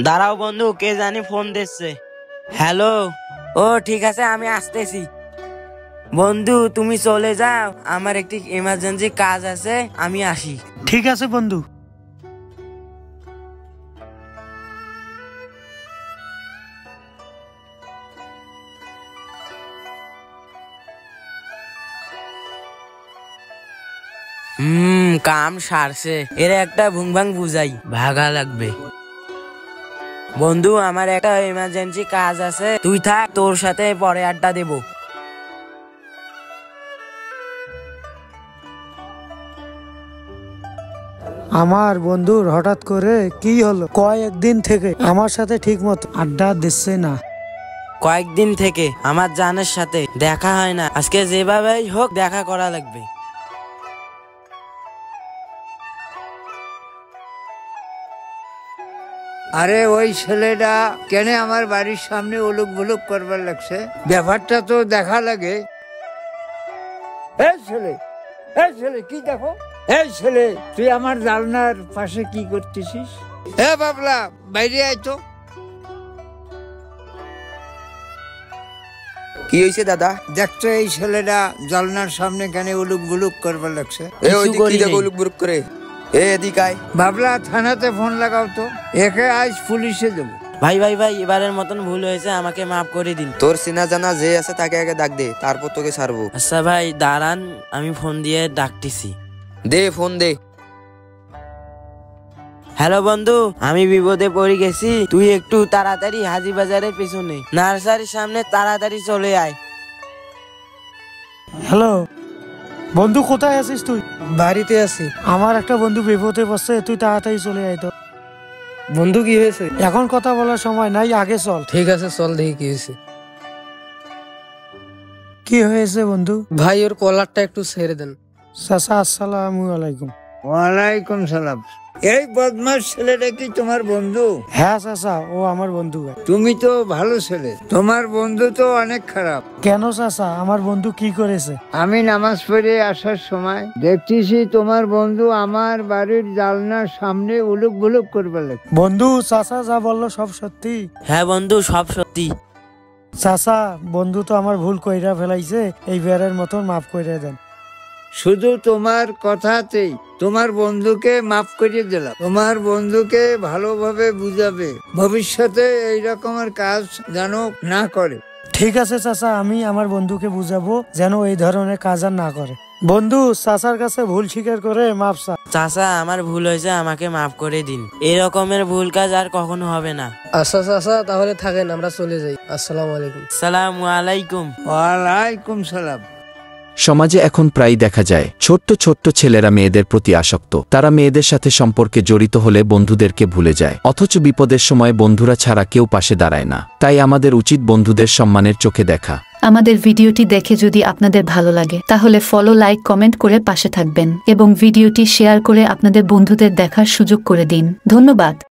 দাঁড়াও বন্ধু, কে জানি ফোন দিচ্ছে। হ্যালো। ও ঠিক আছে, আমি আসতেছি। বন্ধু তুমি চলে যাও, আমার একটি ইমার্জেন্সি কাজ আছে, আমি আসি। ঠিক আছে বন্ধু। কাম সারছে, এর একটা ভুং ভাং বুঝাই, ভাগা লাগবে। বন্ধু আমার একটা ইমার্জেন্সি কাজ আছে, তুই থাক, তোর সাথে পরে আড্ডা দেবো। আমার বন্ধুর হঠাৎ করে কি হলো? কয়েকদিন থেকে আমার সাথে ঠিক মতো আড্ডা দিচ্ছে না। কয়েকদিন থেকে আমার জানের সাথে দেখা হয় না, আজকে যেভাবেই হোক দেখা করা লাগবে। আরে ওই ছেলেটা কেন আমার বাড়ির সামনে উলুক বুলুক করবার লাগছে? ব্যাপারটা তো দেখা লাগে। এই ছেলে কি দেখো? এই ছেলে, তুই আমার জানলার পাশে কি করতেছিস? বাবলা, বাইরে আয় তো। কি হয়েছে দাদা? দেখতো এই ছেলেটা জানলার সামনে কেন উলুক বুলুক করবার লাগছে? উলুক বুলুক করে এদিক আয়। বাবলা, থানাতে ফোন লাগাও তো, একে আজ পুলিশে দেবো। ভাই ভাই ভাই, এবারের মতন ভুল হয়েছে, আমাকে মাফ করে দিন। তোর চেনা জানা যে আছে তাকে আগে ডাক দে, তারপর তোকে ছাড়বো। আচ্ছা ভাই দাঁড়ান, আমি ফোন দিয়ে ডাকতেছি। দে ফোন দে। হ্যালো বন্ধু, আমি বিপদে পড়ে গেছি, তুই একটু তাড়াতাড়ি হাজি বাজারের পিছনে নার্সারির সামনে তাড়াতাড়ি চলে আয়। হ্যালো বন্ধু, কোথায় আছিস তুই? বাড়িতে আছি। আমার একটা বন্ধু বিপদে পড়ছে, তুই তাড়াতাড়ি চলে আয় তো। বন্ধু কি হয়েছে? এখন কথা বলার সময় নাই, আগে চল। ঠিক আছে চল, দেখি কি হয়েছে। কি হয়েছে বন্ধু? ভাই ওর কলারটা একটু ছেড়ে দেন। চাচা আসসালামু আলাইকুম। ওয়ালাইকুম সালাম। এই বদমাস ছেলেটা কি তোমার বন্ধু? হ্যাঁ চাচা, ও আমার বন্ধু। তুমি তো ভালো ছেলে, তোমার বন্ধু তো অনেক খারাপ। কেন চাচা, আমার বন্ধু কি করেছে? আমি নামাজ পড়ে আসার সময় দেখতেছি তোমার বন্ধু আমার বাড়ির জানলার সামনে উলুক বুলুক করবে লাগে। বন্ধু চাচা যা বললো সব সত্যি? হ্যাঁ বন্ধু, সব সত্যি। চাচা, বন্ধু তো আমার ভুল কইরা ফেলাইছে, এই বেড়ের মতন মাফ করে দেন। শুধু তোমার কথাতেই তোমার বন্ধুকে মাফ করিয়ে দিলাম। তোমার বন্ধুকে ভালোভাবে বুঝাবে, ভবিষ্যতে এই রকমের কাজ যেন না করে। ঠিক আছে চাচা, আমি আমার বন্ধুকে বুঝাবো যেন এই ধরনের কাজ আর না করে। বন্ধু চাচার কাছে ভুল স্বীকার করে মাফ চা। চাচা আমার ভুল হয়েছে, আমাকে মাফ করে দিন, এই রকমের ভুল কাজ আর কখনো হবে না। আচ্ছা চাচা, তাহলে থাকেন, আমরা চলে যাই। আসসালামু আলাইকুম। সালামু আলাইকুম। ওয়ালাইকুম সালাম। সমাজে এখন প্রায় দেখা যায় ছোট্ট ছোট্ট ছেলেরা মেয়েদের প্রতি আসক্ত। তারা মেয়েদের সাথে সম্পর্কে জড়িত হলে বন্ধুদেরকে ভুলে যায়, অথচ বিপদের সময় বন্ধুরা ছাড়া কেউ পাশে দাঁড়ায় না। তাই আমাদের উচিত বন্ধুদের সম্মানের চোখে দেখা। আমাদের ভিডিওটি দেখে যদি আপনাদের ভালো লাগে তাহলে ফলো, লাইক, কমেন্ট করে পাশে থাকবেন এবং ভিডিওটি শেয়ার করে আপনাদের বন্ধুদের দেখার সুযোগ করে দিন। ধন্যবাদ।